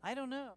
I don't know.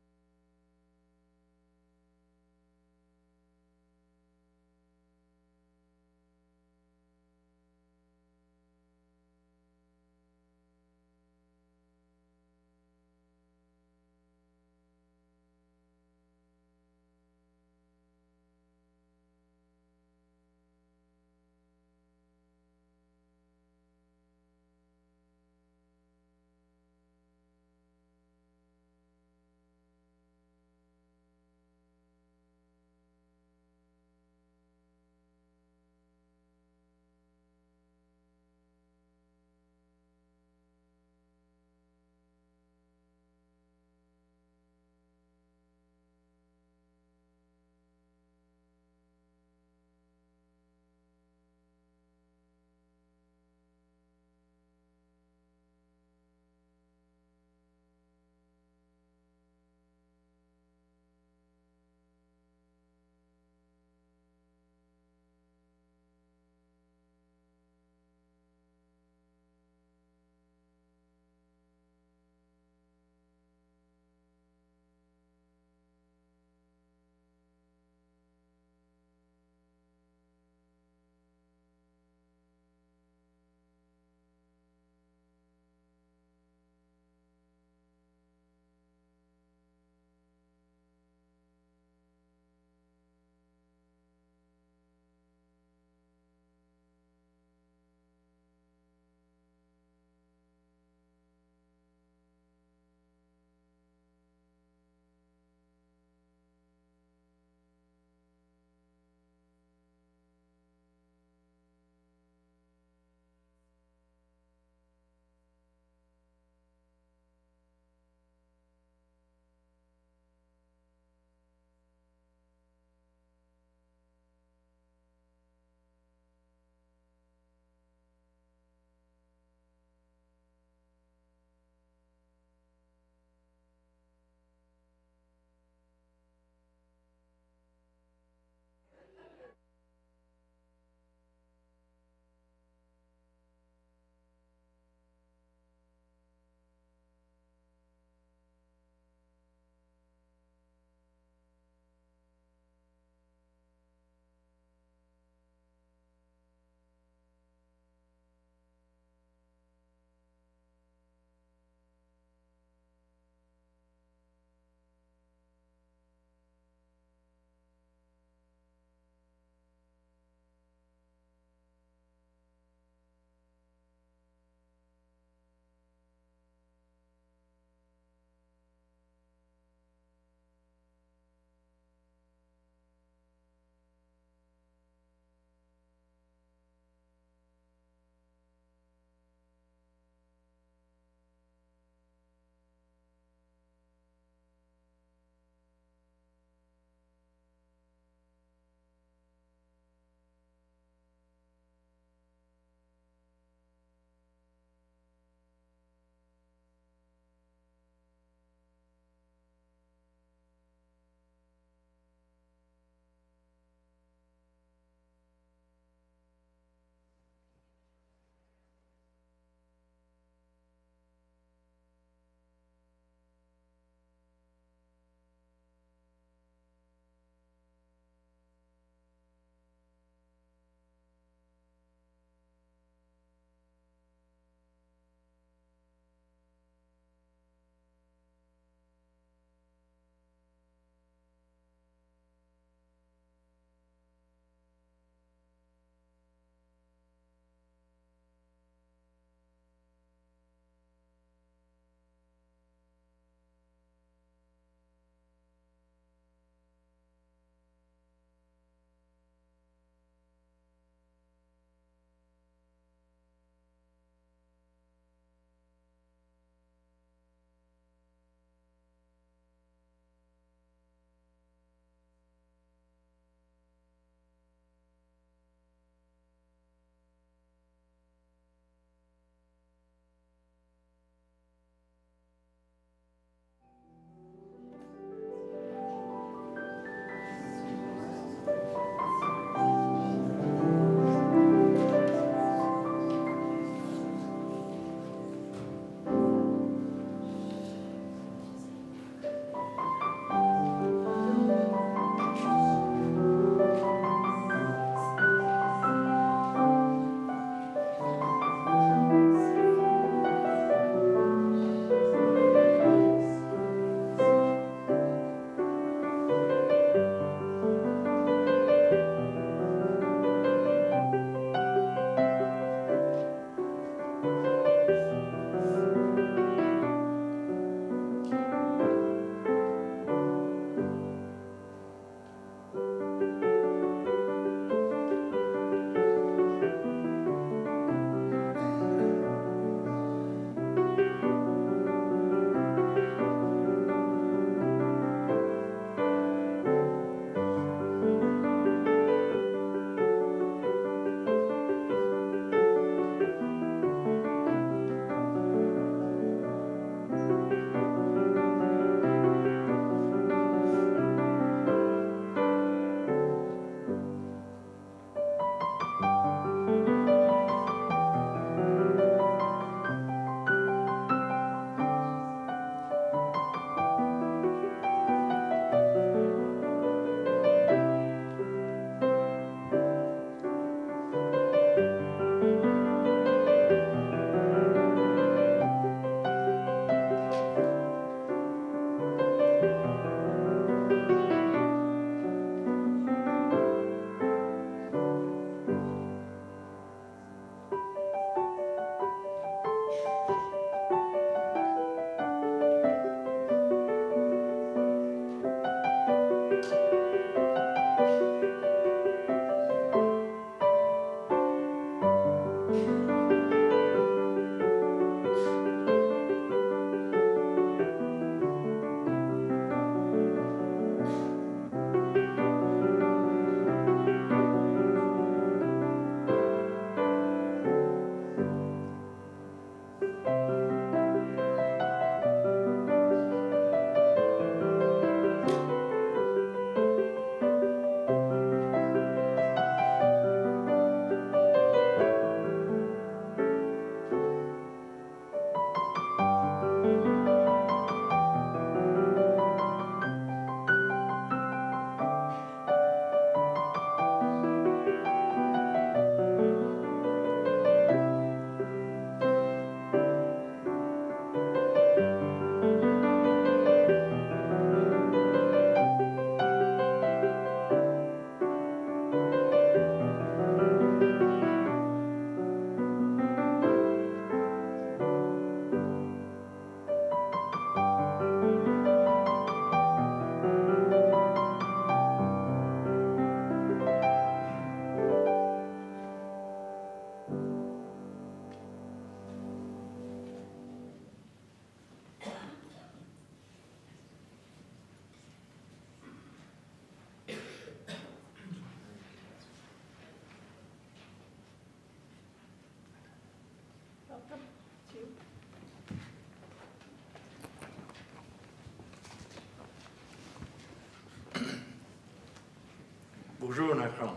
Bujunakan,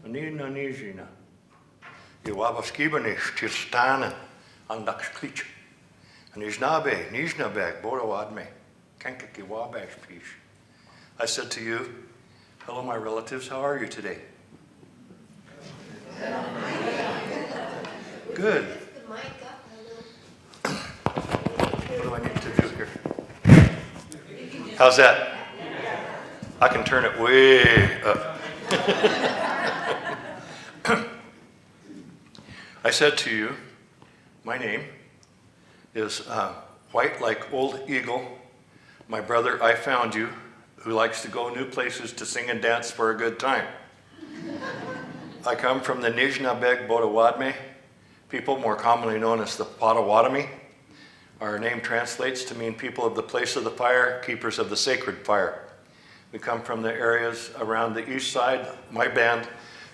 Anina Nijina, Iwabaskibanish, Tistanen, Andaksklich, Nijnabe, Nijnabeg, Borawadme, Kankaki Wabash Pish. I said to you, hello, my relatives, how are you today? Good. What do I need to do here? How's that? I can turn it way up. I said to you, my name is White like Old Eagle, my brother, I found you, who likes to go new places to sing and dance for a good time. I come from the Nijnabeg Potawatomi people, more commonly known as the Potawatomi. Our name translates to mean people of the place of the fire, keepers of the sacred fire. We come from the areas around the east side. My band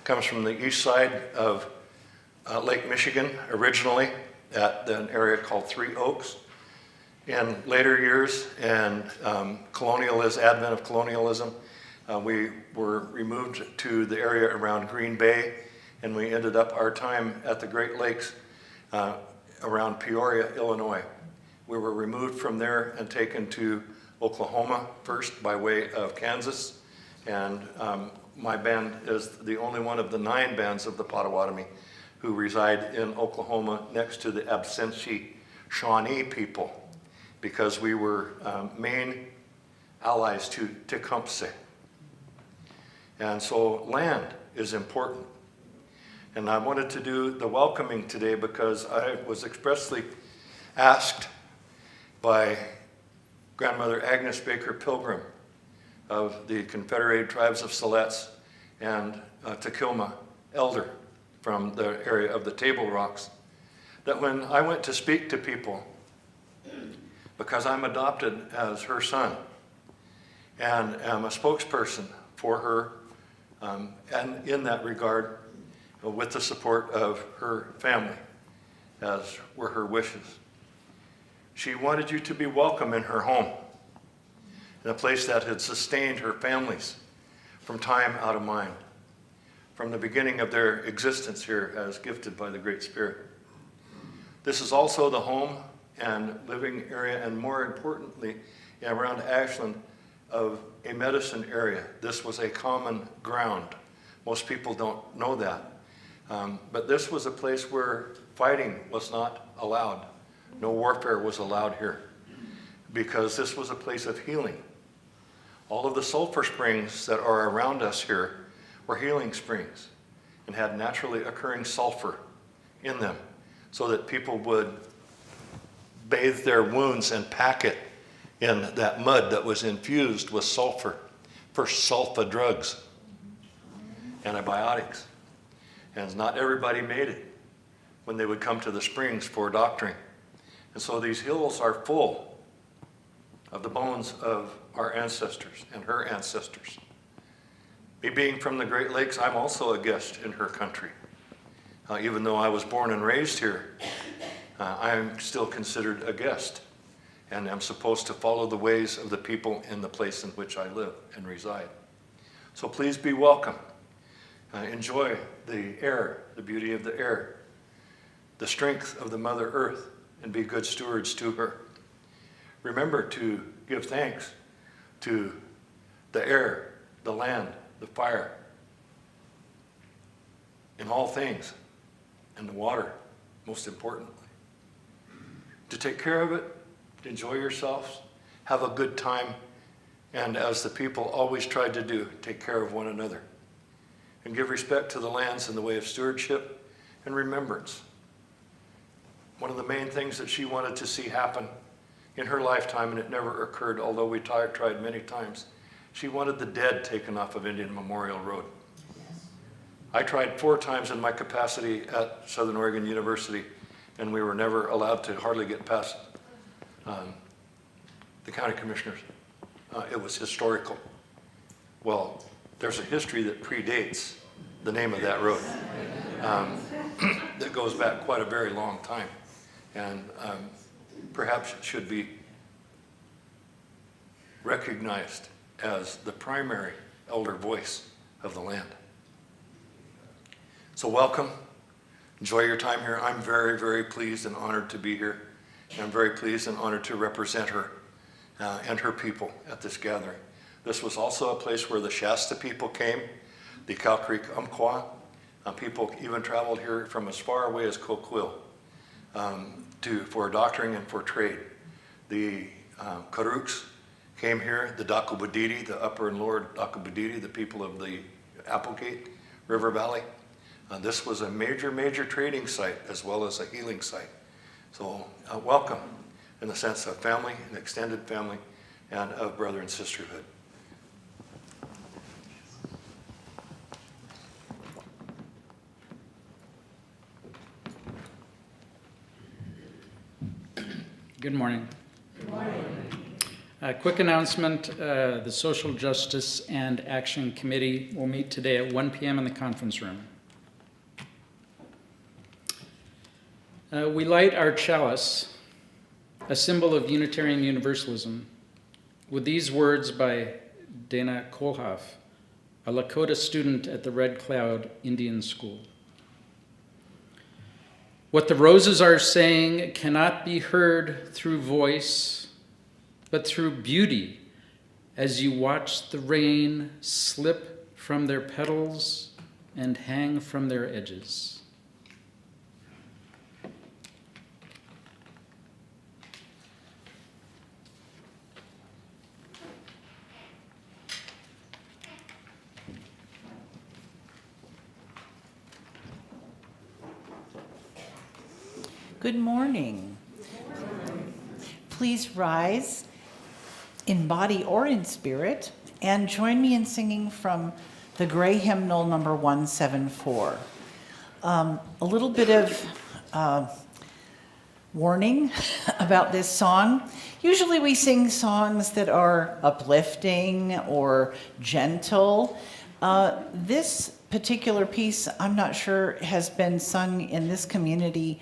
comes from the east side of Lake Michigan originally at an area called Three Oaks. In later years and advent of colonialism, we were removed to the area around Green Bay, and we ended up our time at the Great Lakes around Peoria, Illinois. We were removed from there and taken to Oklahoma first by way of Kansas, and my band is the only one of the 9 bands of the Potawatomi who reside in Oklahoma next to the Absentee Shawnee people, because we were main allies to Tecumseh. And so land is important. And I wanted to do the welcoming today because I was expressly asked by Grandmother Agnes Baker Pilgrim of the Confederated Tribes of Siletz and Tequilma Elder from the area of the Table Rocks, that when I went to speak to people, because I'm adopted as her son and am a spokesperson for her, and in that regard, with the support of her family, as were her wishes. She wanted you to be welcome in her home, in a place that had sustained her families from time out of mind, from the beginning of their existence here as gifted by the Great Spirit. This is also the home and living area, and more importantly, around Ashland, of a medicine area. This was a common ground. Most people don't know that. But this was a place where fighting was not allowed. No warfare was allowed here, because this was a place of healing. All of the sulfur springs that are around us here were healing springs and had naturally occurring sulfur in them, so that people would bathe their wounds and pack it in that mud that was infused with sulfur for sulfa drugs, antibiotics. And not everybody made it when they would come to the springs for doctoring. And so these hills are full of the bones of our ancestors and her ancestors. Me being from the Great Lakes, I'm also a guest in her country. Even though I was born and raised here, I'm still considered a guest, and I'm supposed to follow the ways of the people in the place in which I live and reside. So please be welcome. Enjoy the air, the beauty of the air, the strength of the Mother Earth, and be good stewards to her. Remember to give thanks to the air, the land, the fire, in all things, and the water, most importantly. To take care of it, to enjoy yourselves, have a good time, and as the people always tried to do, take care of one another. And give respect to the lands in the way of stewardship and remembrance. One of the main things that she wanted to see happen in her lifetime, and it never occurred, although we tried many times, she wanted the dead taken off of Indian Memorial Road. Yes. I tried 4 times in my capacity at Southern Oregon University, and we were never allowed to hardly get past the county commissioners. It was historical. Well, there's a history that predates the name of that road that goes back quite a very long time, and perhaps should be recognized as the primary elder voice of the land. So welcome. Enjoy your time here. I'm very, very pleased and honored to be here. And I'm very pleased and honored to represent her and her people at this gathering. This was also a place where the Shasta people came, the Cow Creek Umpqua. People even traveled here from as far away as Coquille for doctoring and for trade. The Karuks came here, the Dakubadidi, the upper and lower Dakubadidi, the people of the Applegate River Valley. This was a major, major trading site as well as a healing site. So welcome in the sense of family, an extended family, and of brother and sisterhood. Good morning. Good morning. A quick announcement, the Social Justice and Action Committee will meet today at 1 p.m. in the conference room. We light our chalice, a symbol of Unitarian Universalism, with these words by Dana Kohlhoff, a Lakota student at the Red Cloud Indian School. What the roses are saying cannot be heard through voice, but through beauty, as you watch the rain slip from their petals and hang from their edges. Good morning. Please rise in body or in spirit and join me in singing from the Gray Hymnal number 174. A little bit of warning about this song. Usually we sing songs that are uplifting or gentle. This particular piece, I'm not sure, has been sung in this community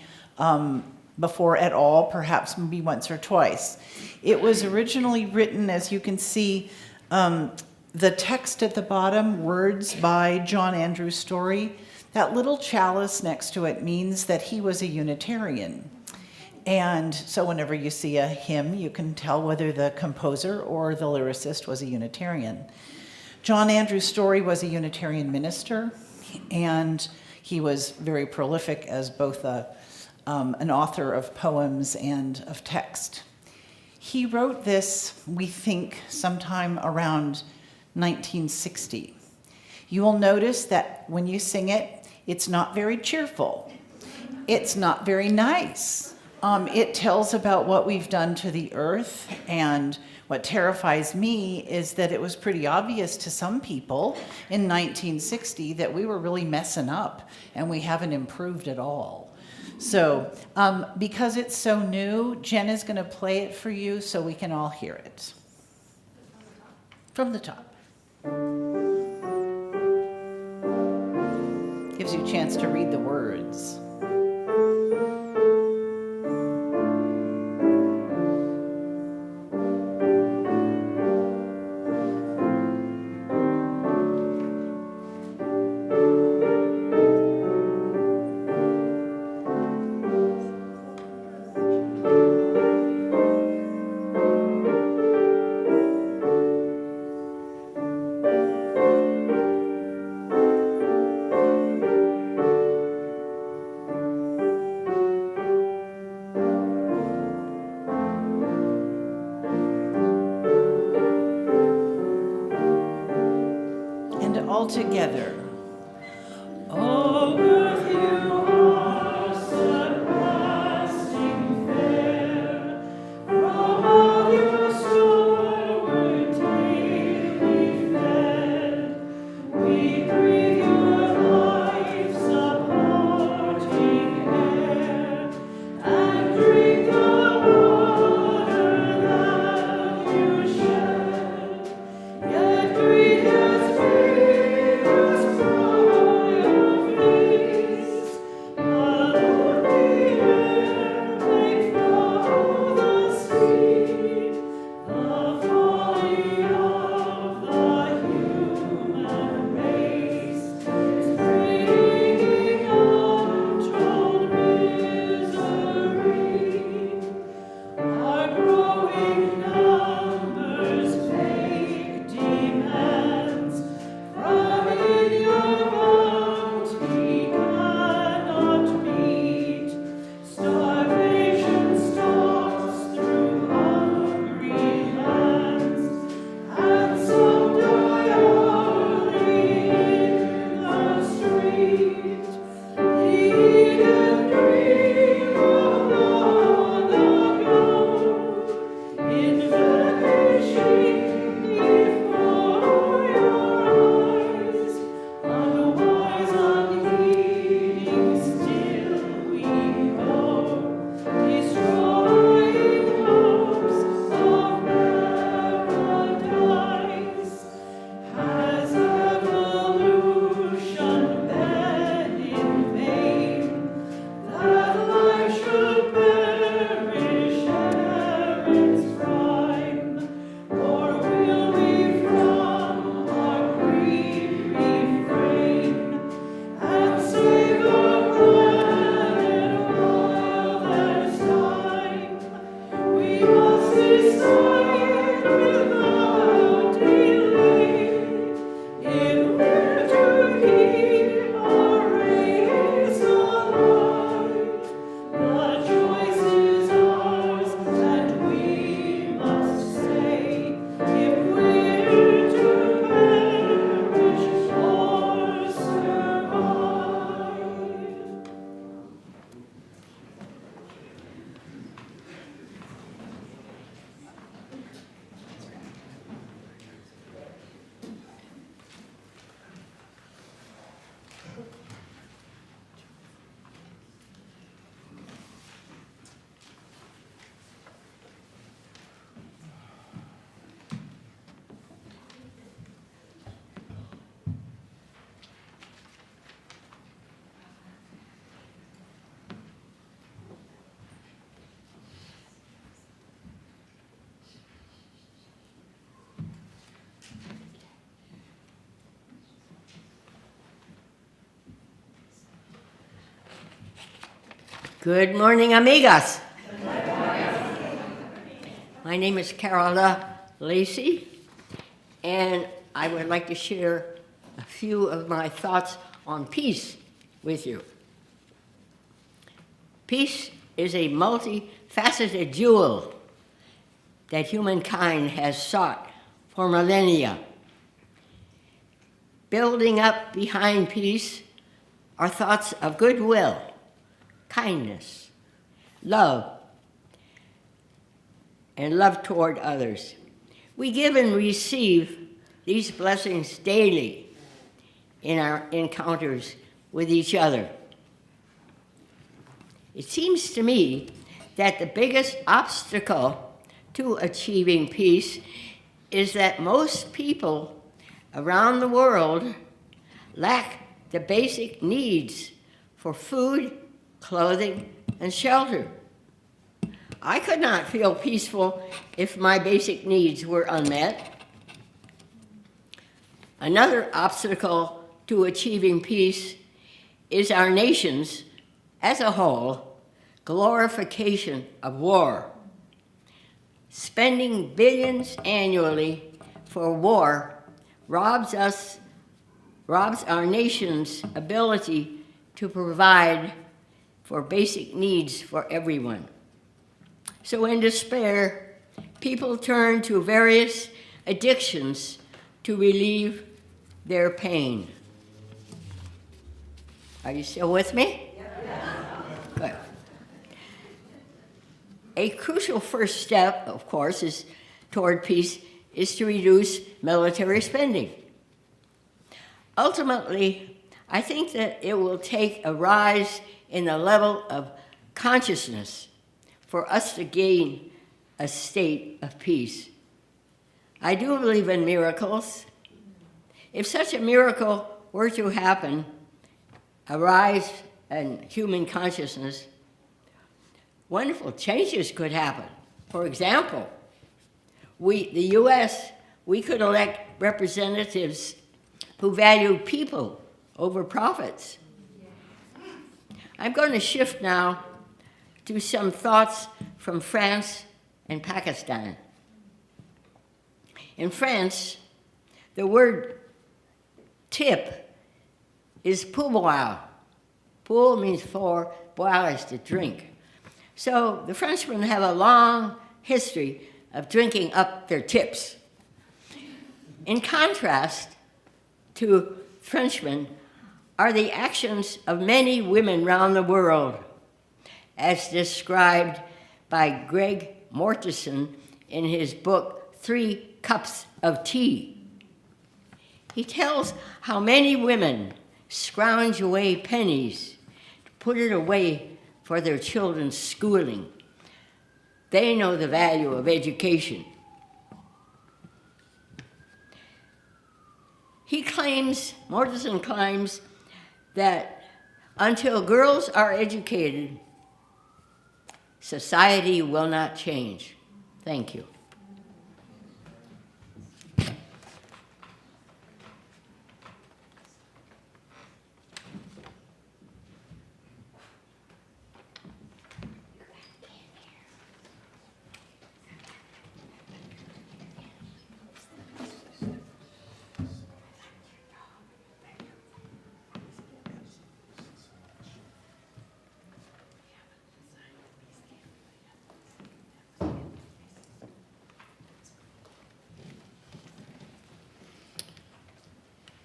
before at all, perhaps maybe once or twice. It was originally written, as you can see, the text at the bottom, words by John Andrew Story. That little chalice next to it means that he was a Unitarian. And so whenever you see a hymn, you can tell whether the composer or the lyricist was a Unitarian. John Andrew Story was a Unitarian minister, and he was very prolific as both an author of poems and of text. He wrote this, we think, sometime around 1960. You will notice that when you sing it, it's not very cheerful. It's not very nice. It tells about what we've done to the earth, and what terrifies me is that it was pretty obvious to some people in 1960 that we were really messing up and we haven't improved at all. So because it's so new, Jen is going to play it for you so we can all hear it. From the top. Gives you a chance to read the words. All together. Oh, earth, you are surpassing fair. From all your store we're daily fed. We breathe your life's supporting air and drink the water that you shed. Yet grief has made us Good morning, amigas. My name is Carola Lacey, and I would like to share a few of my thoughts on peace with you. Peace is a multifaceted jewel that humankind has sought for millennia. Building up behind peace are thoughts of goodwill, kindness, love, and love toward others. We give and receive these blessings daily in our encounters with each other. It seems to me that the biggest obstacle to achieving peace is that most people around the world lack the basic needs for food, clothing, and shelter. I could not feel peaceful if my basic needs were unmet. Another obstacle to achieving peace is our nation's, as a whole, glorification of war. Spending billions annually for war robs our nation's ability to provide for basic needs for everyone. So in despair, people turn to various addictions to relieve their pain. Are you still with me? Good. A crucial first step, of course, toward peace is to reduce military spending. Ultimately, I think that it will take a rise in the level of consciousness for us to gain a state of peace. I do believe in miracles. If such a miracle were to happen, a rise in human consciousness, wonderful changes could happen. For example, the U.S., we could elect representatives who value people over profits. I'm going to shift now to some thoughts from France and Pakistan. In France, the word tip is pourboire. Pour means for, boire is to drink. So the Frenchmen have a long history of drinking up their tips. In contrast to Frenchmen are the actions of many women around the world, as described by Greg Mortensen in his book, 3 Cups of Tea. He tells how many women scrounge away pennies to put it away for their children's schooling. They know the value of education. Mortensen claims that until girls are educated, society will not change. Thank you.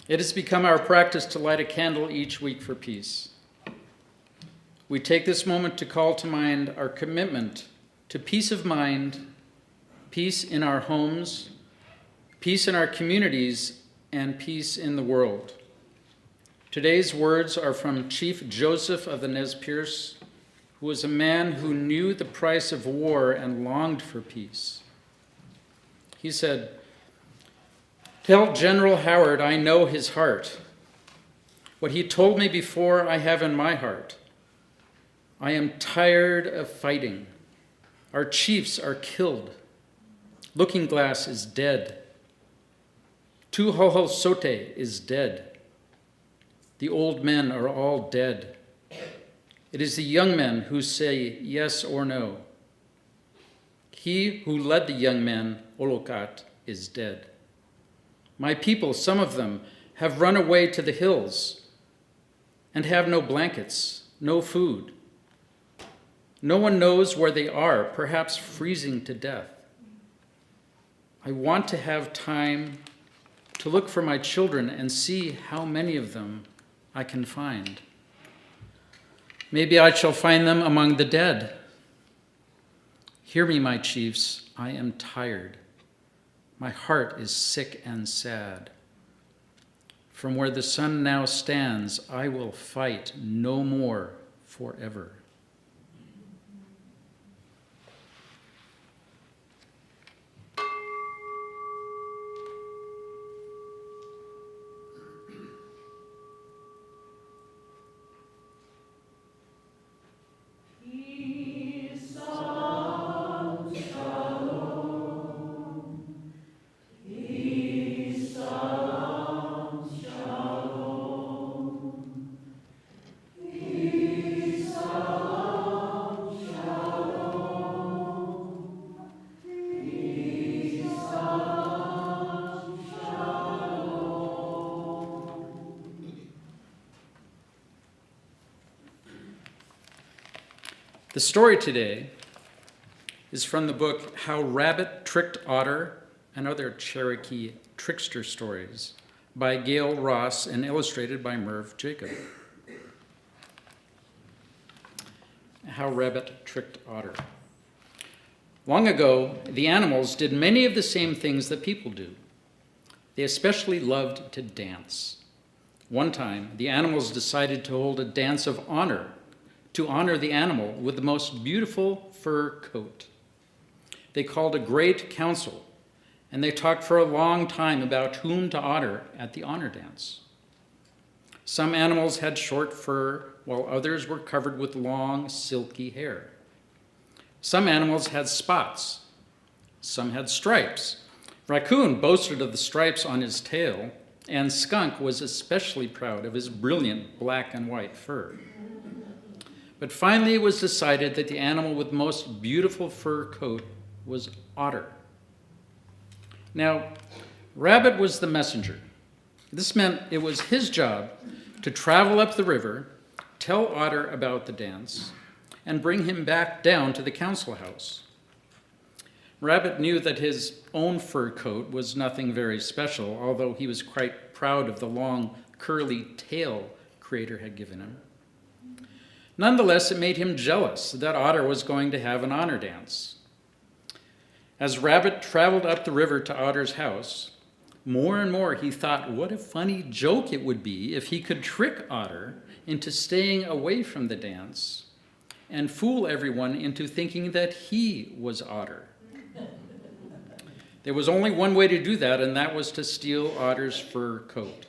It has become our practice to light a candle each week for peace. We take this moment to call to mind our commitment to peace of mind, peace in our homes, peace in our communities, and peace in the world. Today's words are from Chief Joseph of the Nez Perce, who was a man who knew the price of war and longed for peace. He said, "Tell General Howard I know his heart. What he told me before I have in my heart. I am tired of fighting. Our chiefs are killed. Looking Glass is dead. Tuhoho Sote is dead. The old men are all dead. It is the young men who say yes or no. He who led the young men, Olokat, is dead. My people, some of them, have run away to the hills and have no blankets, no food. No one knows where they are, perhaps freezing to death. I want to have time to look for my children and see how many of them I can find. Maybe I shall find them among the dead. Hear me, my chiefs, I am tired. My heart is sick and sad. From where the sun now stands, I will fight no more forever. The story today is from the book How Rabbit Tricked Otter and Other Cherokee Trickster Stories by Gail Ross and illustrated by Merv Jacob. How Rabbit Tricked Otter. Long ago, the animals did many of the same things that people do. They especially loved to dance. One time, the animals decided to hold a dance of honor to honor the animal with the most beautiful fur coat. They called a great council, and they talked for a long time about whom to honor at the honor dance. Some animals had short fur, while others were covered with long, silky hair. Some animals had spots. Some had stripes. Raccoon boasted of the stripes on his tail, and Skunk was especially proud of his brilliant black and white fur. But finally, it was decided that the animal with most beautiful fur coat was Otter. Now, Rabbit was the messenger. This meant it was his job to travel up the river, tell Otter about the dance, and bring him back down to the council house. Rabbit knew that his own fur coat was nothing very special, although he was quite proud of the long, curly tail Creator had given him. Nonetheless, it made him jealous that Otter was going to have an honor dance. As Rabbit traveled up the river to Otter's house, more and more he thought what a funny joke it would be if he could trick Otter into staying away from the dance and fool everyone into thinking that he was Otter. There was only one way to do that, and that was to steal Otter's fur coat.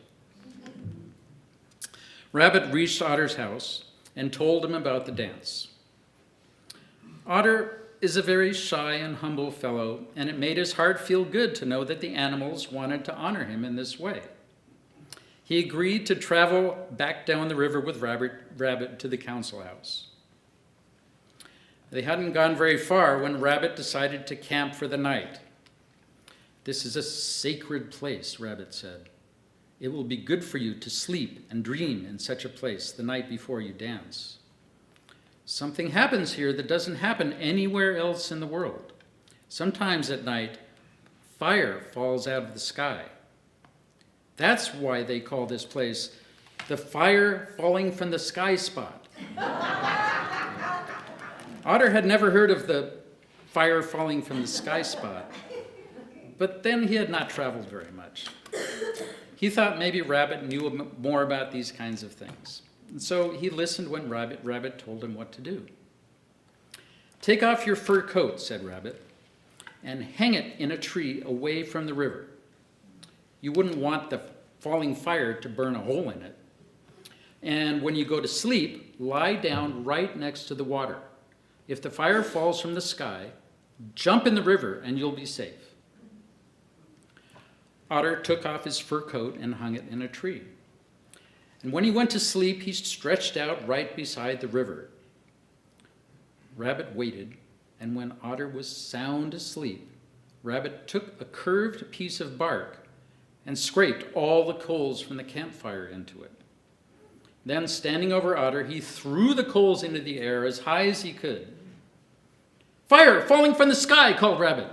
Rabbit reached Otter's house and told him about the dance. Otter is a very shy and humble fellow, and it made his heart feel good to know that the animals wanted to honor him in this way. He agreed to travel back down the river with Rabbit to the council house. They hadn't gone very far when Rabbit decided to camp for the night. "This is a sacred place," Rabbit said. "It will be good for you to sleep and dream in such a place the night before you dance. Something happens here that doesn't happen anywhere else in the world. Sometimes at night, fire falls out of the sky. That's why they call this place the fire falling from the sky spot." Otter had never heard of the fire falling from the sky spot, but then he had not traveled very much. He thought maybe Rabbit knew more about these kinds of things. And so he listened when Rabbit told him what to do. "Take off your fur coat," said Rabbit, "and hang it in a tree away from the river. You wouldn't want the falling fire to burn a hole in it. And when you go to sleep, lie down right next to the water. If the fire falls from the sky, jump in the river and you'll be safe." Otter took off his fur coat and hung it in a tree. And when he went to sleep, he stretched out right beside the river. Rabbit waited, and when Otter was sound asleep, Rabbit took a curved piece of bark and scraped all the coals from the campfire into it. Then, standing over Otter, he threw the coals into the air as high as he could. "Fire falling from the sky!" called Rabbit.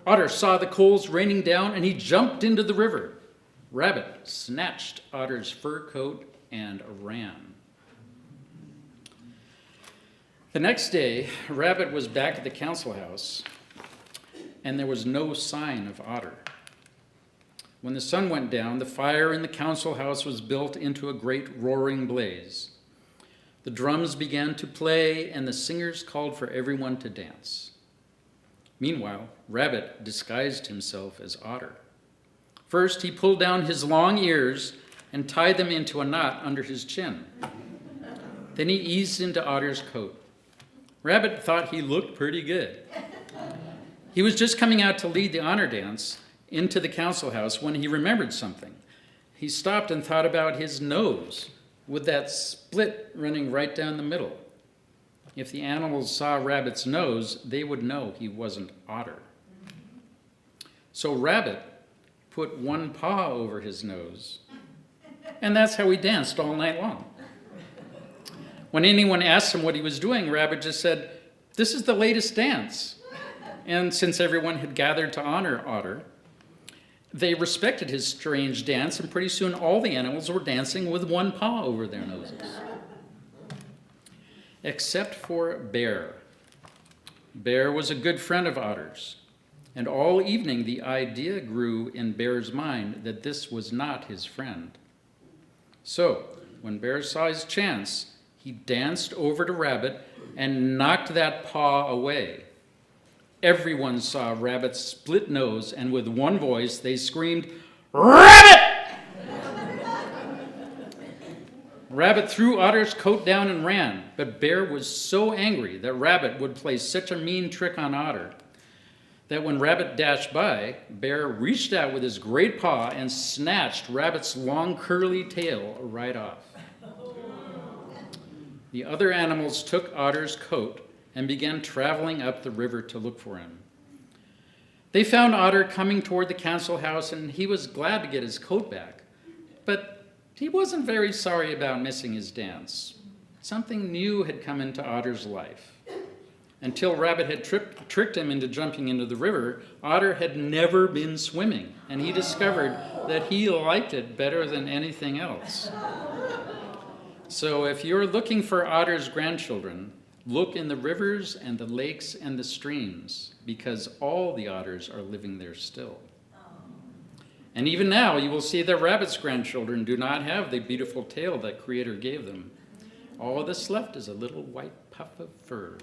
Otter saw the coals raining down, and he jumped into the river. Rabbit snatched Otter's fur coat and ran. The next day, Rabbit was back at the council house, and there was no sign of Otter. When the sun went down, the fire in the council house was built into a great roaring blaze. The drums began to play, and the singers called for everyone to dance. Meanwhile, Rabbit disguised himself as Otter. First, he pulled down his long ears and tied them into a knot under his chin. Then he eased into Otter's coat. Rabbit thought he looked pretty good. He was just coming out to lead the honor dance into the council house when he remembered something. He stopped and thought about his nose with that split running right down the middle. If the animals saw Rabbit's nose, they would know he wasn't Otter. So Rabbit put one paw over his nose, and that's how he danced all night long. When anyone asked him what he was doing, Rabbit just said, "This is the latest dance." And since everyone had gathered to honor Otter, they respected his strange dance, and pretty soon all the animals were dancing with one paw over their noses. Except for Bear. Bear was a good friend of Otter's, and all evening the idea grew in Bear's mind that this was not his friend. So, when Bear saw his chance, he danced over to Rabbit and knocked that paw away. Everyone saw Rabbit's split nose, and with one voice they screamed, "Rabbit!" Rabbit threw Otter's coat down and ran, but Bear was so angry that Rabbit would play such a mean trick on Otter that when Rabbit dashed by, Bear reached out with his great paw and snatched Rabbit's long curly tail right off. The other animals took Otter's coat and began traveling up the river to look for him. They found Otter coming toward the council house, and he was glad to get his coat back. But he wasn't very sorry about missing his dance. Something new had come into Otter's life. Until Rabbit had tricked him into jumping into the river, Otter had never been swimming, and he discovered that he liked it better than anything else. So if you're looking for Otter's grandchildren, look in the rivers and the lakes and the streams, because all the otters are living there still. And even now, you will see that Rabbit's grandchildren do not have the beautiful tail that Creator gave them. All that's left is a little white puff of fur.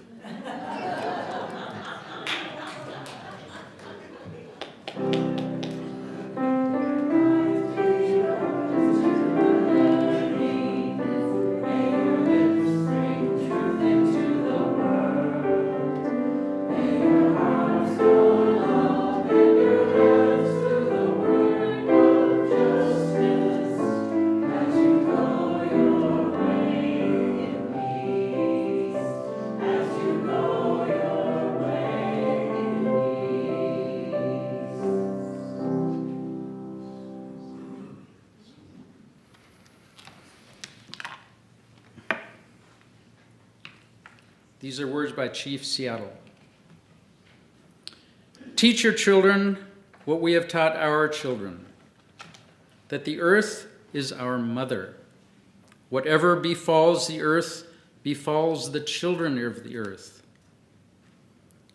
These are words by Chief Seattle. Teach your children what we have taught our children, that the earth is our mother. Whatever befalls the earth befalls the children of the earth.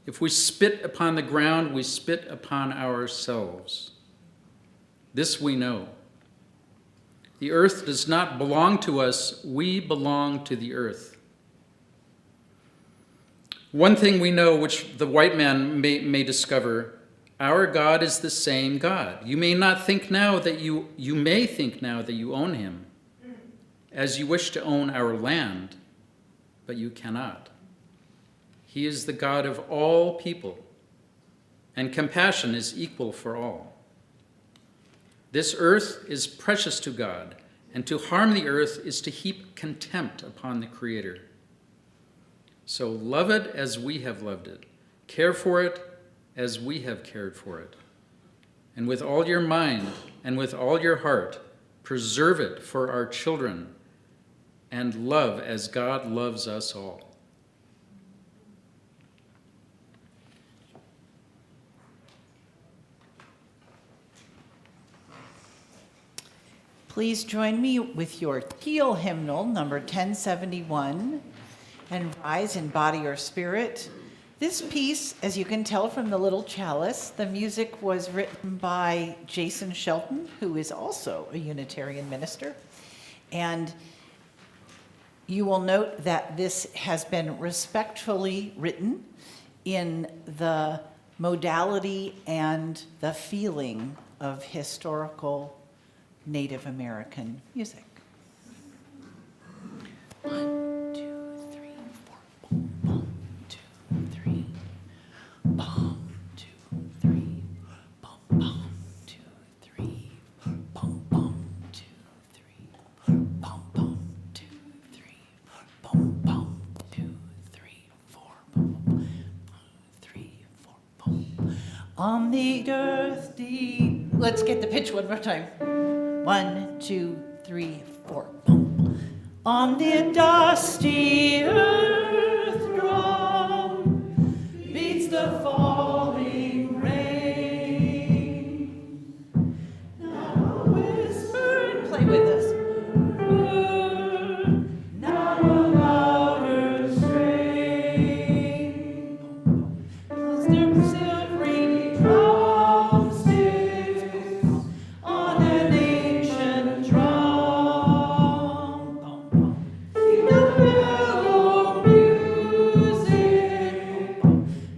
If we spit upon the ground, we spit upon ourselves. This we know. The earth does not belong to us, we belong to the earth. One thing we know, which the white man may discover, our God is the same God. You may think now that you own him, as you wish to own our land, but you cannot. He is the God of all people, and compassion is equal for all. This earth is precious to God, and to harm the earth is to heap contempt upon the Creator. So love it as we have loved it. Care for it as we have cared for it. And with all your mind and with all your heart, preserve it for our children, and love as God loves us all. Please join me with your teal hymnal, number 1071, and rise in body or spirit. This piece, as you can tell from the little chalice, the music was written by Jason Shelton, who is also a Unitarian minister. And you will note that this has been respectfully written in the modality and the feeling of historical Native American music. 1, 2, 3, 4, boom, boom, 2, 3, boom, 2, 3, boom, boom, 2, 3, boom, boom, 2, 3, boom, boom, 2, 3, boom, boom, 2, 3, 4, boom, boom, 3, 4, boom. On the earth deep. Let's get the pitch one more time. 1, 2, 3, 4, boom. On the dusty earth drum beats the falling rain. Now a whisper, play with us. Now a louder strain. As their silvery drumsticks on an ancient drum. Feel the mellow music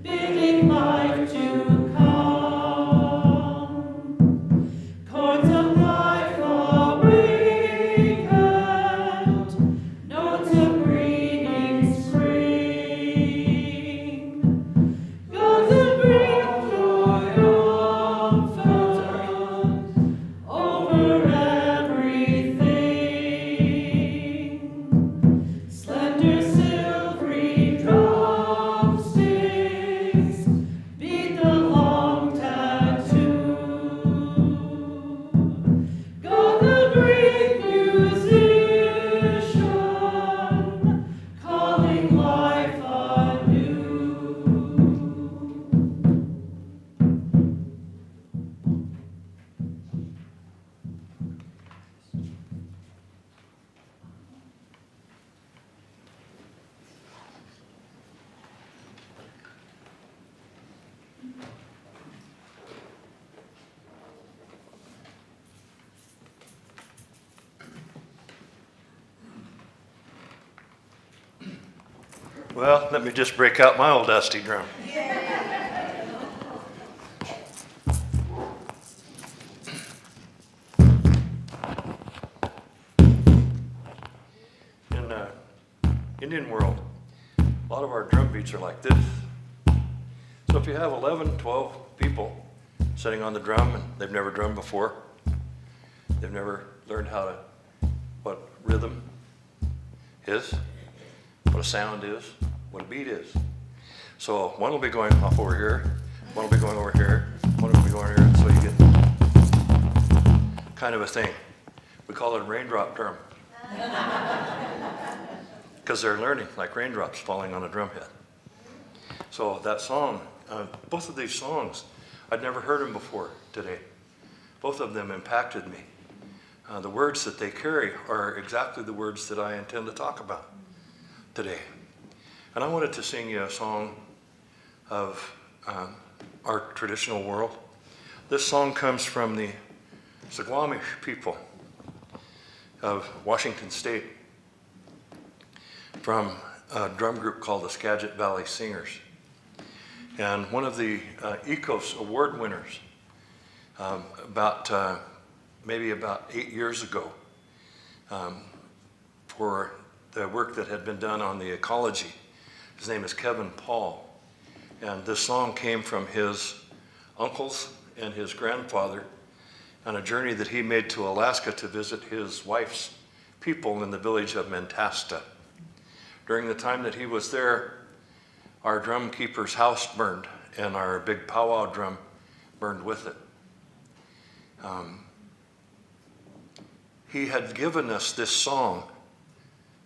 bidding life to come. Chords of life awakened, notes of breathing spring. God will bring triumphant over everything. Slender silvery drumsticks beat the long tattoo. God will bring musician, calling life anew. Well, let me just break out my old dusty drum. In the Indian world, a lot of our drum beats are like this. So if you have 11, 12 people sitting on the drum and they've never drummed before, they've never learned what rhythm is, what a sound is, what a beat is. So one will be going off over here, one will be going over here, one will be going here, so you get kind of a thing. We call it a raindrop drum. Because they're learning like raindrops falling on a drum head. So that song, both of these songs, I'd never heard them before today. Both of them impacted me. The words that they carry are exactly the words that I intend to talk about today. And I wanted to sing you a song of our traditional world. This song comes from the Squamish people of Washington State, from a drum group called the Skagit Valley Singers. And one of the ECOS award winners maybe about 8 years ago for the work that had been done on the ecology. His name is Kevin Paul. And this song came from his uncles and his grandfather on a journey that he made to Alaska to visit his wife's people in the village of Mentasta. During the time that he was there, our drum keeper's house burned, and our big powwow drum burned with it. He had given us this song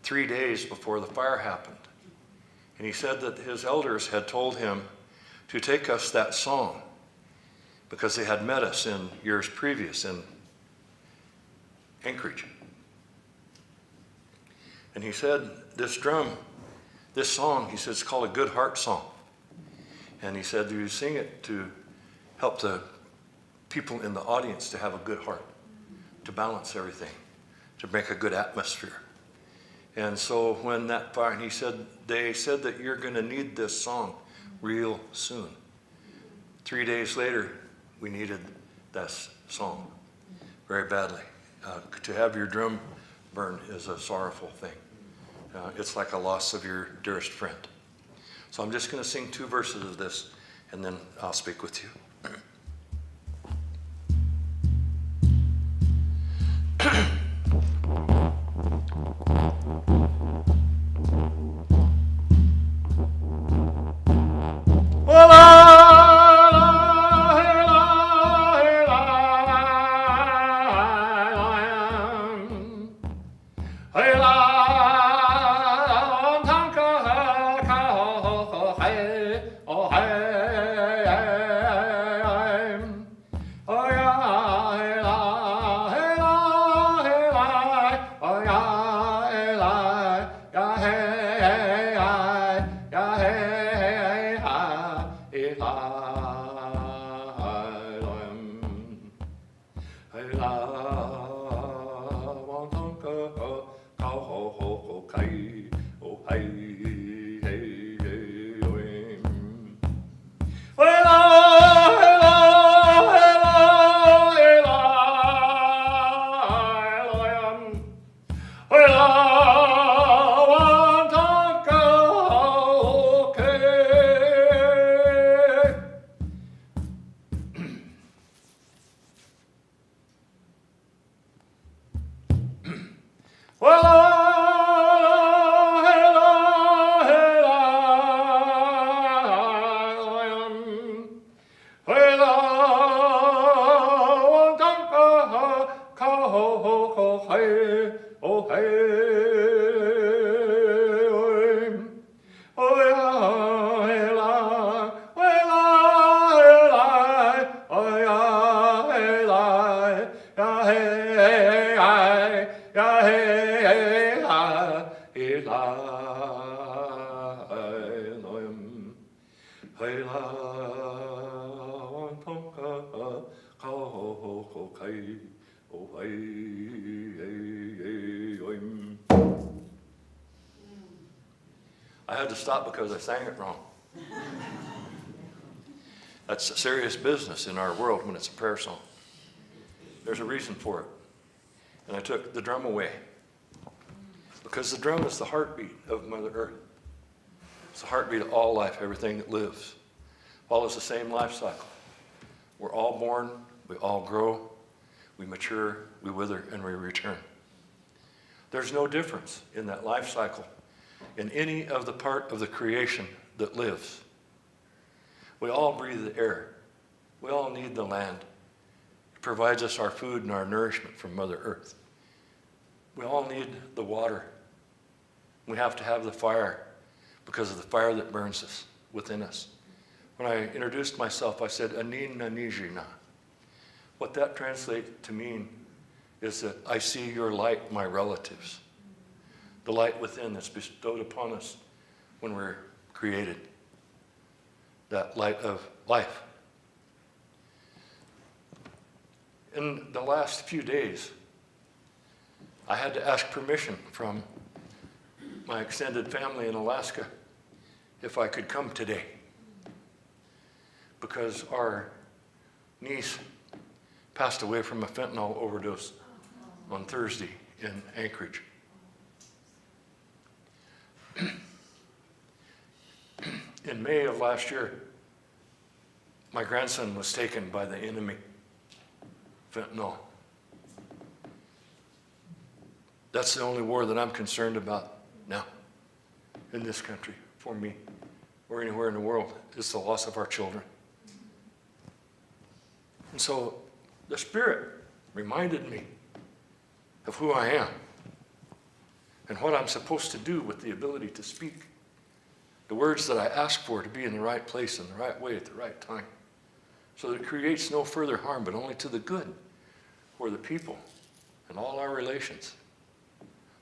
3 days before the fire happened. And he said that his elders had told him to take us that song because they had met us in years previous in Anchorage. And he said, this song, he said, it's called a good heart song. And he said, you sing it to help the people in the audience to have a good heart, to balance everything, to make a good atmosphere. And so when that fire, and he said, they said that you're going to need this song real soon. 3 days later, we needed that song very badly. To have your drum burn is a sorrowful thing. It's like a loss of your dearest friend. So I'm just going to sing 2 verses of this, and then I'll speak with you. I had to stop because I sang it wrong. That's serious business in our world when it's a prayer song. There's a reason for it. And I took the drum away because the drum is the heartbeat of Mother Earth. It's the heartbeat of all life, everything that lives. Follows the same life cycle. We're all born, we all grow, we mature, we wither, and we return. There's no difference in that life cycle in any of the part of the creation that lives. We all breathe the air. We all need the land. It provides us our food and our nourishment from Mother Earth. We all need the water. We have to have the fire because of the fire that burns us within us. When I introduced myself, I said, Anin Nanijina. What that translates to mean is that I see your light, my relatives. The light within that's bestowed upon us when we're created. That light of life. In the last few days, I had to ask permission from my extended family in Alaska if I could come today. Because our niece passed away from a fentanyl overdose on Thursday in Anchorage. In May of last year, my grandson was taken by the enemy fentanyl. That's the only war that I'm concerned about now in this country, for me, or anywhere in the world, is the loss of our children. And so the Spirit reminded me of who I am and what I'm supposed to do with the ability to speak the words that I ask for, to be in the right place in the right way at the right time, so that it creates no further harm, but only to the good for the people and all our relations.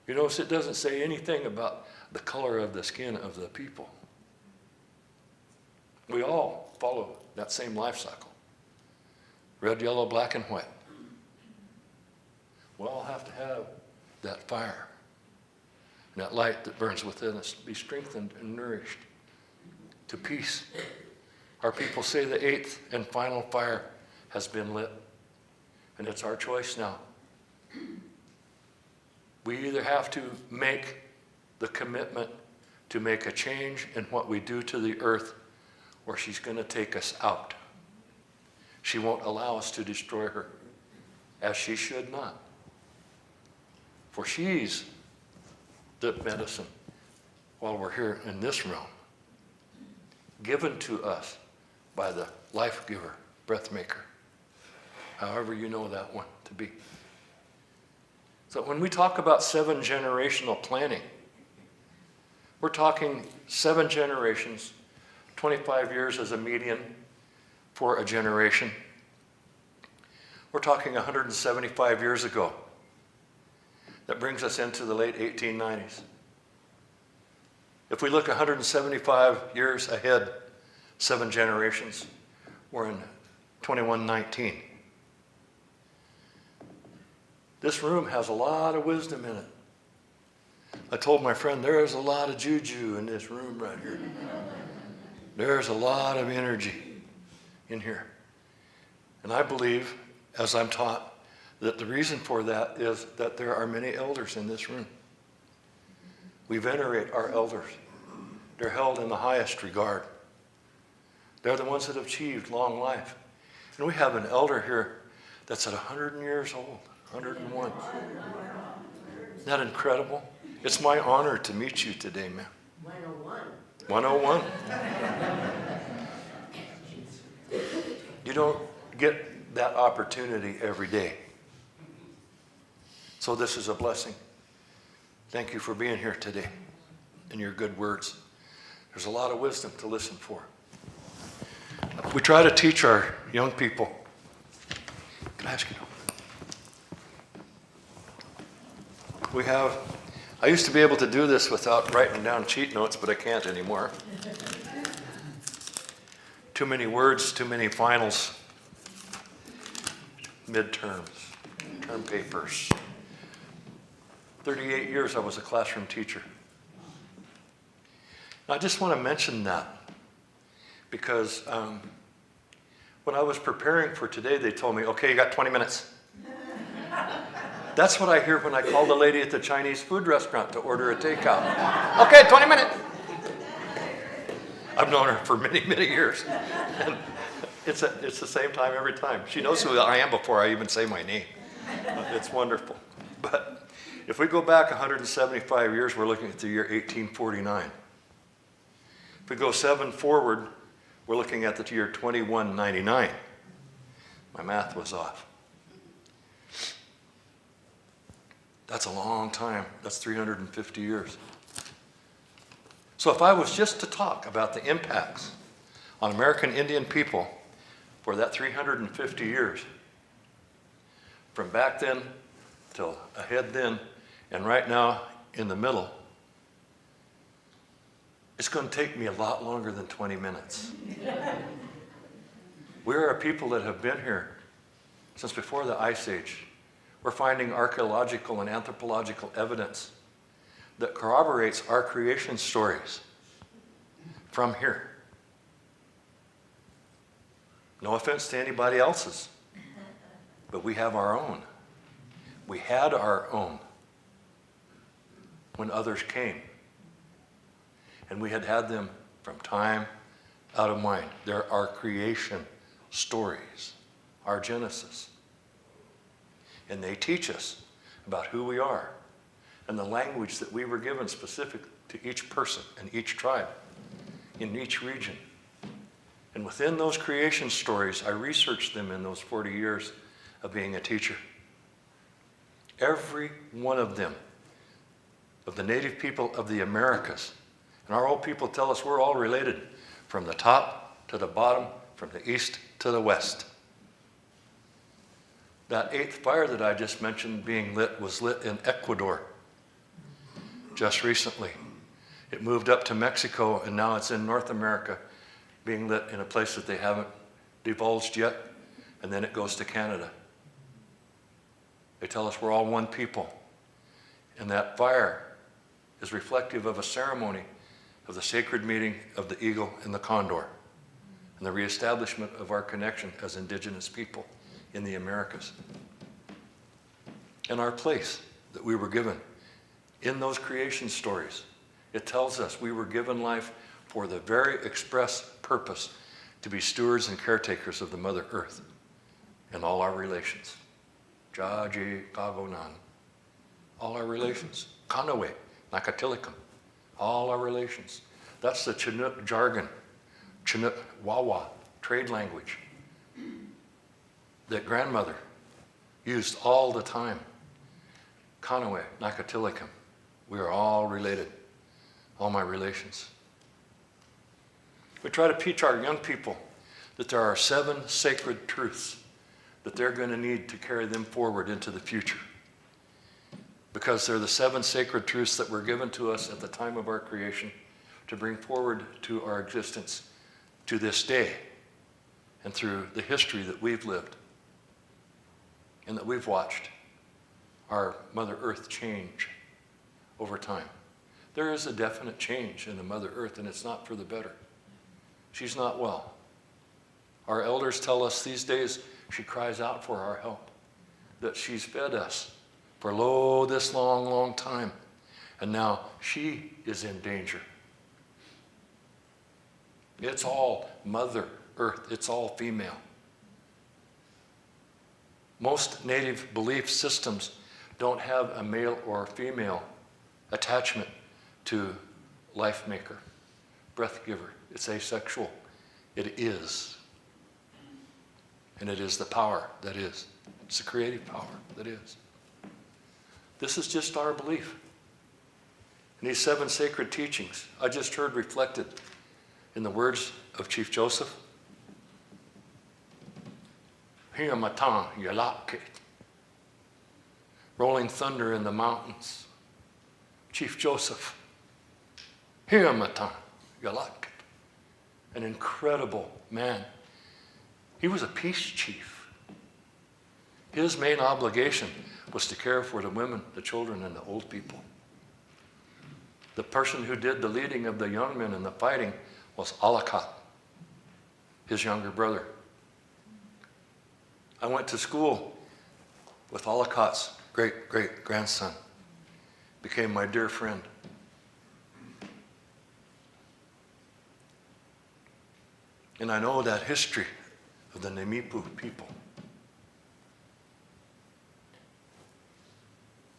You notice it doesn't say anything about the color of the skin of the people. We all follow that same life cycle. Red, yellow, black, and white. We all have to have that fire and that light that burns within us to be strengthened and nourished to peace. Our people say the eighth and final fire has been lit, and it's our choice now. We either have to make the commitment to make a change in what we do to the earth, or she's going to take us out. She won't allow us to destroy her, as she should not. For she's the medicine while we're here in this realm, given to us by the life giver, breath maker, however you know that one to be. So when we talk about 7 generational planning, we're talking 7 generations, 25 years as a median for a generation. We're talking 175 years ago. That brings us into the late 1890s. If we look 175 years ahead, 7 generations, we're in 2119. This room has a lot of wisdom in it. I told my friend, there is a lot of juju in this room right here. There's a lot of energy in here. And I believe, as I'm taught, that the reason for that is that there are many elders in this room. We venerate our elders. They're held in the highest regard. They're the ones that have achieved long life. And we have an elder here that's at 100 years old, 101. Isn't that incredible? It's my honor to meet you today, man. 101. 101. You don't get that opportunity every day. So this is a blessing. Thank you for being here today and your good words. There's a lot of wisdom to listen for. We try to teach our young people. Can I ask you? I used to be able to do this without writing down cheat notes, but I can't anymore. Too many words, too many finals, midterms, term papers. 38 years I was a classroom teacher. I just want to mention that because when I was preparing for today, they told me, okay, you got 20 minutes. That's what I hear when I call the lady at the Chinese food restaurant to order a takeout. Okay, 20 minutes. I've known her for many, many years. And it's the same time every time. She knows who I am before I even say my name. It's wonderful. But if we go back 175 years, we're looking at the year 1849. If we go 7 forward, we're looking at the year 2199. My math was off. That's a long time. That's 350 years. So if I was just to talk about the impacts on American Indian people for that 350 years, from back then till ahead then, and right now in the middle, it's going to take me a lot longer than 20 minutes. We are a people that have been here since before the Ice Age. We're finding archaeological and anthropological evidence that corroborates our creation stories from here. No offense to anybody else's, but we have our own. We had our own when others came. And we had them from time out of mind. They're our creation stories, our Genesis. and they teach us about who we are and the language that we were given specific to each person and each tribe in each region. And within those creation stories, I researched them in those 40 years of being a teacher. Every one of them, of the native people of the Americas, and our old people tell us we're all related from the top to the bottom, from the east to the west. That 8th fire that I just mentioned being lit was lit in Ecuador just recently. It moved up to Mexico, and now it's in North America, being lit in a place that they haven't divulged yet, and then it goes to Canada. They tell us we're all one people, and that fire is reflective of a ceremony of the sacred meeting of the eagle and the condor, and the reestablishment of our connection as indigenous people in the Americas. And our place that we were given in those creation stories, it tells us we were given life for the very express purpose to be stewards and caretakers of the Mother Earth and all our relations. Jaji, Kagonan, all our relations. Kanawe, Nakatilikam, all our relations. That's the Chinook jargon, Chinook Wawa, trade language that grandmother used all the time. Kanawe, Nakatilikam, we are all related, all my relations. We try to teach our young people that there are 7 sacred truths that they're going to need to carry them forward into the future. Because they're the 7 sacred truths that were given to us at the time of our creation to bring forward to our existence to this day and through the history that we've lived and that we've watched our Mother Earth change over time. There is a definite change in the Mother Earth, and it's not for the better. She's not well. Our elders tell us these days she cries out for our help, that she's fed us for this long, long time, and now she is in danger. It's all Mother Earth. It's all female. Most native belief systems don't have a male or a female attachment to life maker, breath giver. It's asexual. It is. And it is the power that is. It's the creative power that is. This is just our belief. And these 7 sacred teachings I just heard reflected in the words of Chief Joseph. Hiamatan Yalake. Rolling thunder in the mountains. Chief Joseph. Hiamatan Yalake. An incredible man. He was a peace chief. His main obligation was to care for the women, the children, and the old people. The person who did the leading of the young men in the fighting was Alakat, his younger brother. I went to school with Alakat's great-great-grandson. Became my dear friend. And I know that history of the Nemipu people.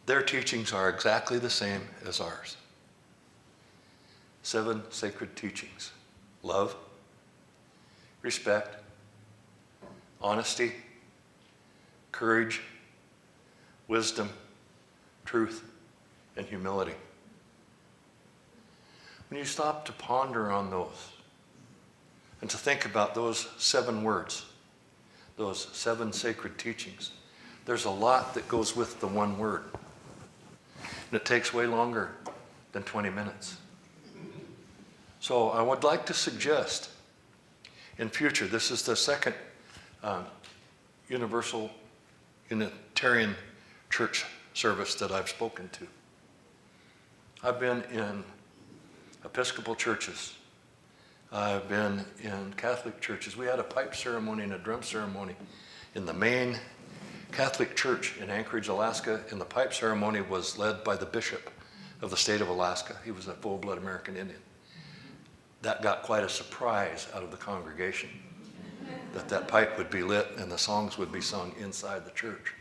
Their teachings are exactly the same as ours. 7 sacred teachings. Love, respect, honesty, courage, wisdom, truth, and humility. When you stop to ponder on those and to think about those 7 words, those 7 sacred teachings, there's a lot that goes with the one word. And it takes way longer than 20 minutes. So I would like to suggest in future, this is the 2nd Universal Unitarian church service that I've spoken to. I've been in Episcopal churches. I've been in Catholic churches. We had a pipe ceremony and a drum ceremony in the main Catholic church in Anchorage, Alaska, and the pipe ceremony was led by the bishop of the state of Alaska. He was a full-blood American Indian. That got quite a surprise out of the congregation, that pipe would be lit and the songs would be sung inside the church.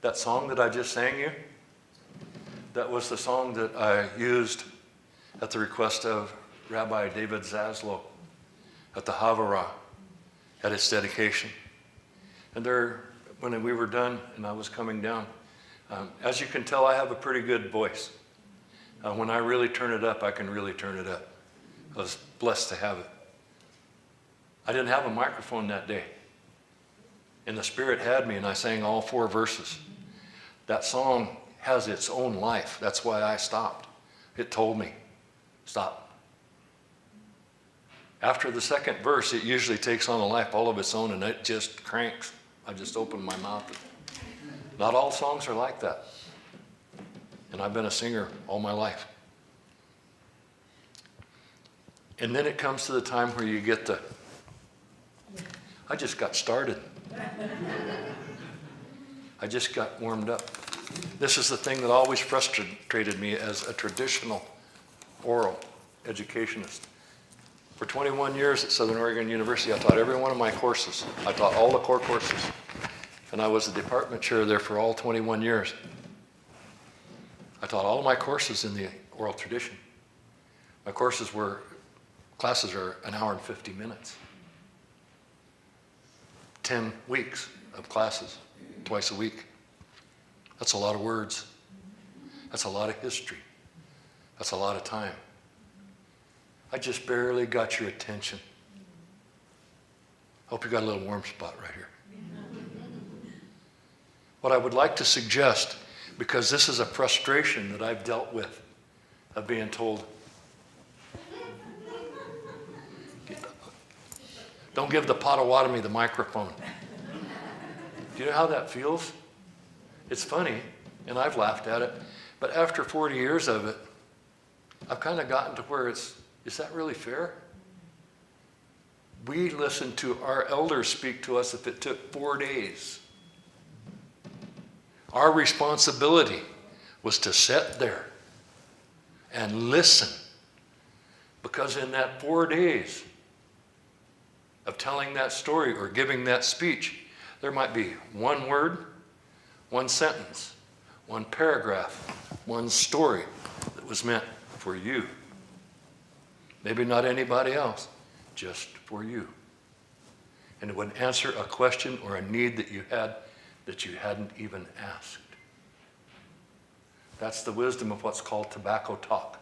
That song that I just sang you, that was the song that I used at the request of Rabbi David Zaslow at the Havurah at its dedication. And there, when we were done and I was coming down, as you can tell, I have a pretty good voice. When I really turn it up, I can really turn it up. I was blessed to have it. I didn't have a microphone that day. And the Spirit had me, and I sang all 4 verses. That song has its own life. That's why I stopped. It told me, stop. After the second verse, it usually takes on a life all of its own, and it just cranks. I just opened my mouth. Not all songs are like that. And I've been a singer all my life. And then it comes to the time where you get the, I just got started. I just got warmed up. This is the thing that always frustrated me as a traditional oral educationist. For 21 years at Southern Oregon University, I taught every one of my courses. I taught all the core courses. And I was the department chair there for all 21 years. I taught all of my courses in the oral tradition. My classes are an hour and 50 minutes. 10 weeks of classes, twice a week. That's a lot of words. That's a lot of history. That's a lot of time. I just barely got your attention. Hope you got a little warm spot right here. What I would like to suggest, because this is a frustration that I've dealt with, of being told, don't give the Potawatomi the microphone. Do you know how that feels? It's funny, and I've laughed at it, but after 40 years of it, I've kind of gotten to where is that really fair? We listened to our elders speak to us if it took 4 days. Our responsibility was to sit there and listen, because in that 4 days of telling that story or giving that speech, there might be one word, one sentence, one paragraph, one story that was meant for you. Maybe not anybody else, just for you. And it would answer a question or a need that you had that you hadn't even asked. That's the wisdom of what's called tobacco talk.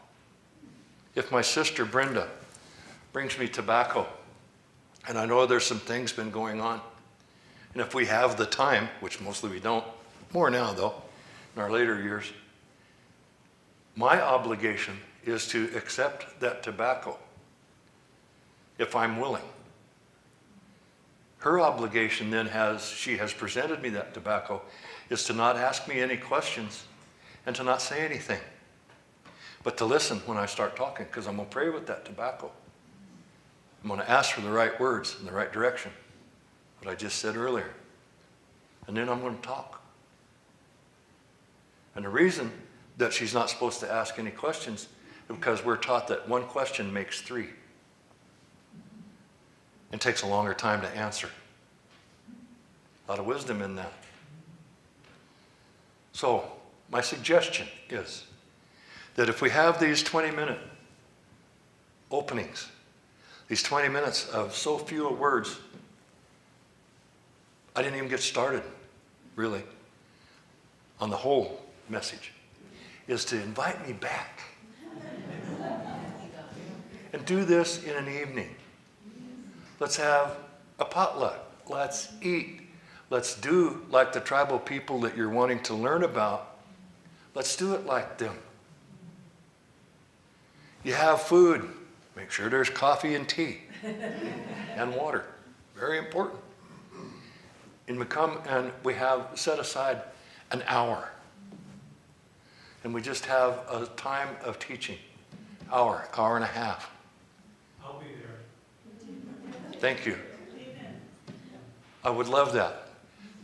If my sister Brenda brings me tobacco, and I know there's some things been going on, and if we have the time, which mostly we don't, more now though, in our later years, my obligation is to accept that tobacco if I'm willing. Her obligation then, she has presented me that tobacco, is to not ask me any questions and to not say anything, but to listen when I start talking, because I'm going to pray with that tobacco. I'm going to ask for the right words in the right direction, what I just said earlier. And then I'm going to talk. And the reason that she's not supposed to ask any questions is because we're taught that one question makes 3. And takes a longer time to answer. A lot of wisdom in that. So, my suggestion is that if we have these 20-minute openings, these 20 minutes of so few words, I didn't even get started, really, on the whole message, is to invite me back. And do this in an evening. Let's have a potluck. Let's eat. Let's do like the tribal people that you're wanting to learn about. Let's do it like them. You have food. Make sure there's coffee and tea and water. Very important. And we have set aside an hour. And we just have a time of teaching. Hour and a half. I'll be there. Thank you. I would love that.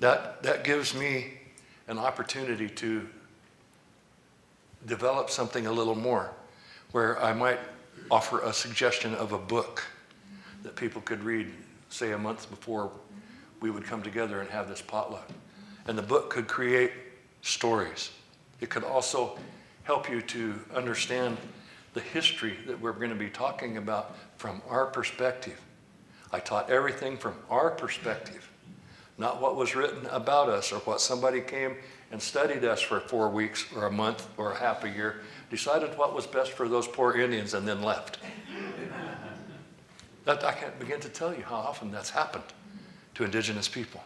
That gives me an opportunity to develop something a little more, where I might offer a suggestion of a book that people could read, say a month before we would come together and have this potluck. And the book could create stories. It could also help you to understand the history that we're going to be talking about from our perspective. I taught everything from our perspective, not what was written about us or what somebody came and studied us for 4 weeks or a month or a half a year, decided what was best for those poor Indians and then left. I can't begin to tell you how often that's happened to indigenous people.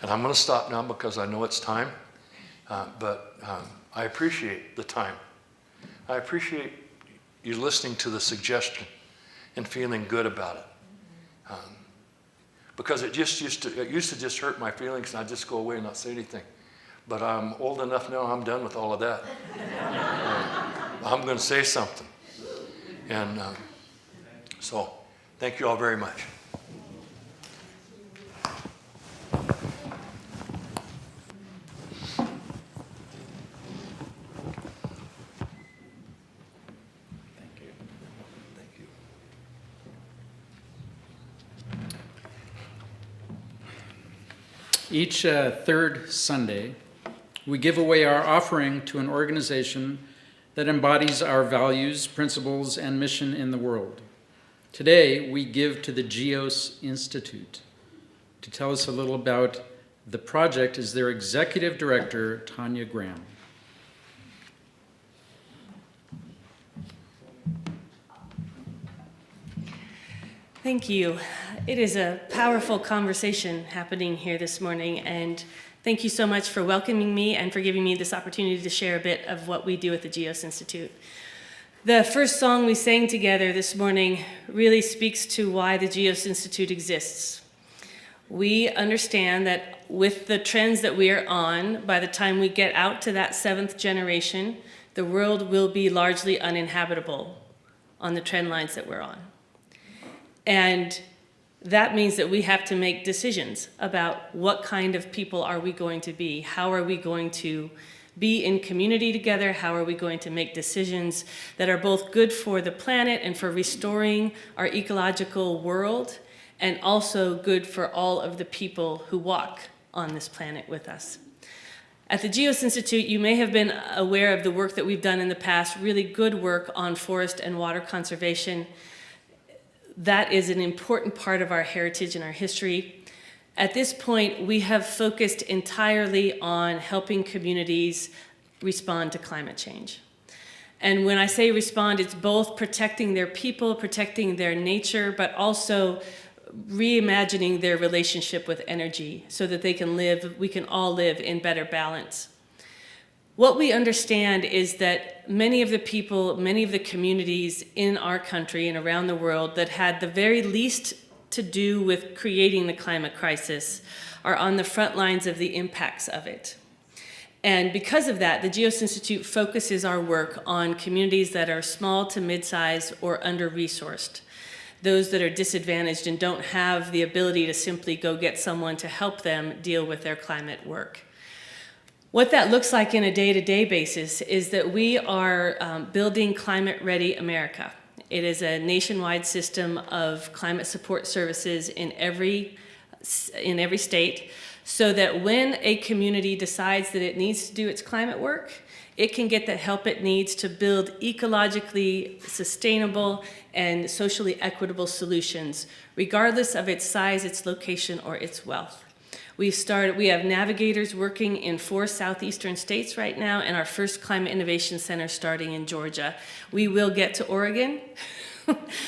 And I'm going to stop now because I know it's time, but I appreciate the time. I appreciate you listening to the suggestion and feeling good about it. Because it used to just hurt my feelings and I'd just go away and not say anything. But I'm old enough now, I'm done with all of that. I'm going to say something. And so, thank you all very much. Each third Sunday, we give away our offering to an organization that embodies our values, principles, and mission in the world. Today, we give to the GEOS Institute. To tell us a little about the project is their executive director, Tanya Graham. Thank you. It is a powerful conversation happening here this morning, and thank you so much for welcoming me and for giving me this opportunity to share a bit of what we do at the GEOS Institute. The first song we sang together this morning really speaks to why the GEOS Institute exists. We understand that with the trends that we are on, by the time we get out to that 7th generation, the world will be largely uninhabitable on the trend lines that we're on. And that means that we have to make decisions about what kind of people are we going to be? How are we going to be in community together? How are we going to make decisions that are both good for the planet and for restoring our ecological world, and also good for all of the people who walk on this planet with us? At the GEOS Institute, you may have been aware of the work that we've done in the past, really good work on forest and water conservation. That is an important part of our heritage and our history. At this point, we have focused entirely on helping communities respond to climate change. And when I say respond, it's both protecting their people, protecting their nature, but also reimagining their relationship with energy so that we can all live in better balance. What we understand is that many of the people, many of the communities in our country and around the world that had the very least to do with creating the climate crisis are on the front lines of the impacts of it. And because of that, the GEOS Institute focuses our work on communities that are small to mid-sized or under-resourced, those that are disadvantaged and don't have the ability to simply go get someone to help them deal with their climate work. What that looks like in a day-to-day basis is that we are building Climate Ready America. It is a nationwide system of climate support services in every state, so that when a community decides that it needs to do its climate work, it can get the help it needs to build ecologically sustainable and socially equitable solutions, regardless of its size, its location, or its wealth. We have navigators working in 4 southeastern states right now, and our first Climate Innovation Center starting in Georgia. We will get to Oregon,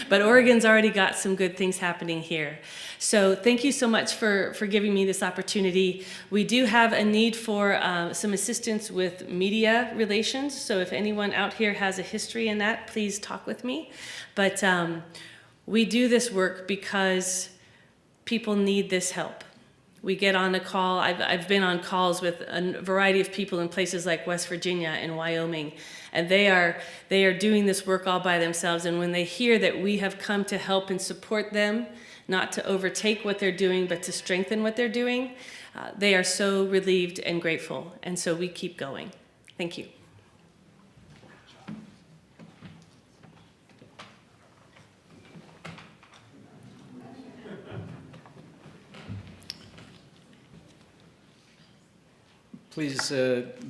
but Oregon's already got some good things happening here. So thank you so much for giving me this opportunity. We do have a need for some assistance with media relations, so if anyone out here has a history in that, please talk with me. But we do this work because people need this help. We get on a call. I've been on calls with a variety of people in places like West Virginia and Wyoming, and they are doing this work all by themselves. And when they hear that we have come to help and support them, not to overtake what they're doing, but to strengthen what they're doing, they are so relieved and grateful. And so we keep going. Thank you. Please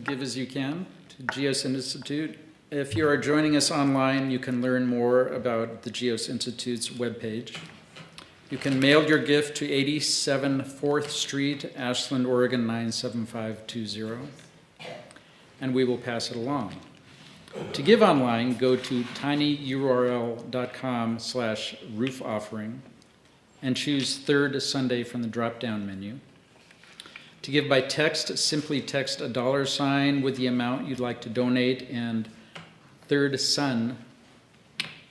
give as you can to GEOS Institute. If you are joining us online, you can learn more about the GEOS Institute's webpage. You can mail your gift to 87 4th Street, Ashland, Oregon 97520, and we will pass it along. To give online, go to tinyurl.com/roof offering and choose Third Sunday from the drop-down menu. To give by text, simply text $sign with the amount you'd like to donate and Third Son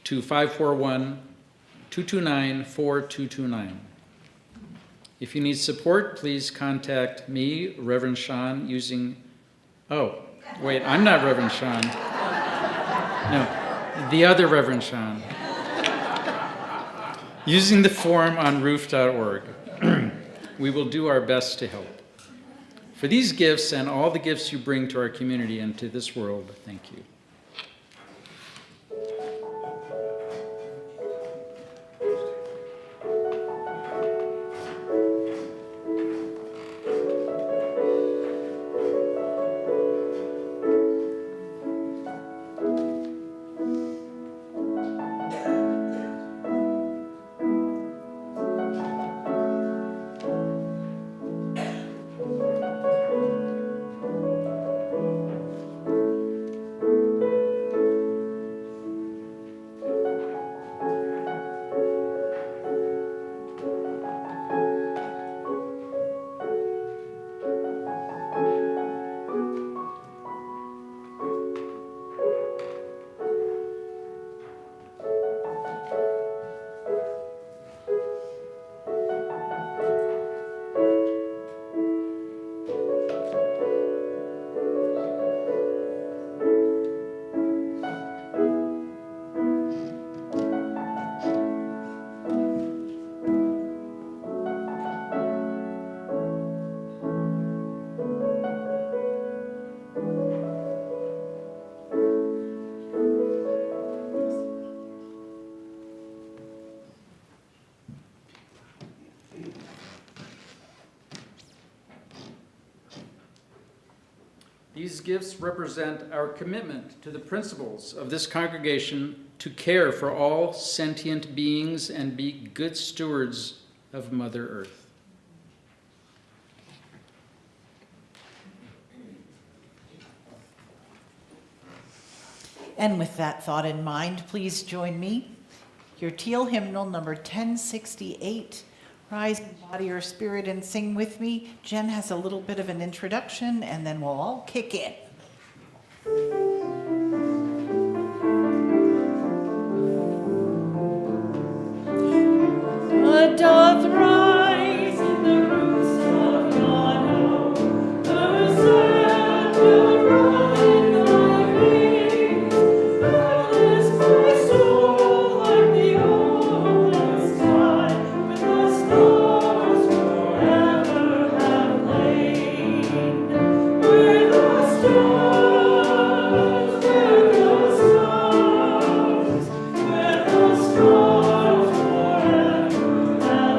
to 541-229-4229. If you need support, please contact me, Reverend Sean, using... Oh, wait, I'm not Reverend Sean. No, the other Reverend Sean. Using the form on roof.org. We will do our best to help. For these gifts and all the gifts you bring to our community and to this world, thank you. These gifts represent our commitment to the principles of this congregation to care for all sentient beings and be good stewards of Mother Earth. And with that thought in mind, please join me. Your teal hymnal number 1068. Rise in body or spirit and sing with me. Jen has a little bit of an introduction, and then we'll all kick in. A dove rise in the roots of Yano, the sand will run in thy wings, boundless my soul like the open sky, with the stars forever have lain, with the stars, with the stars, with the stars forever have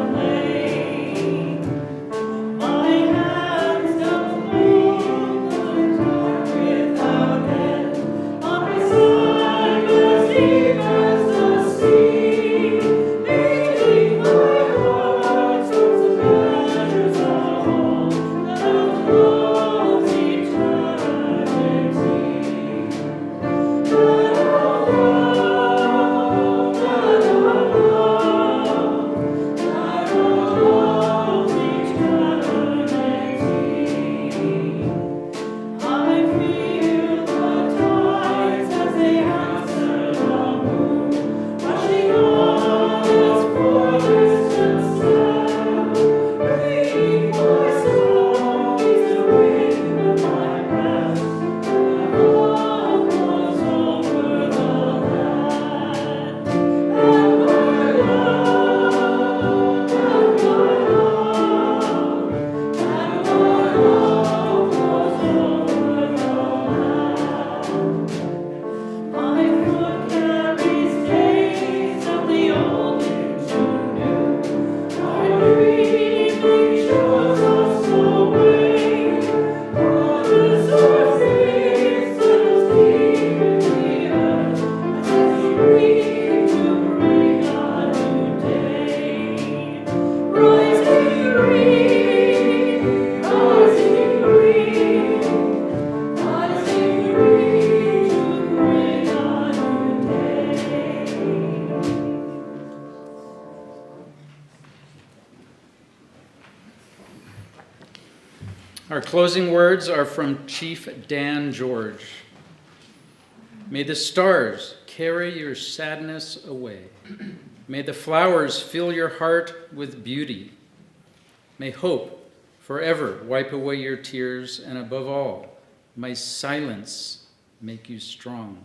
Our closing words are from Chief Dan George. May the stars carry your sadness away. May the flowers fill your heart with beauty. May hope forever wipe away your tears, and above all, may silence make you strong.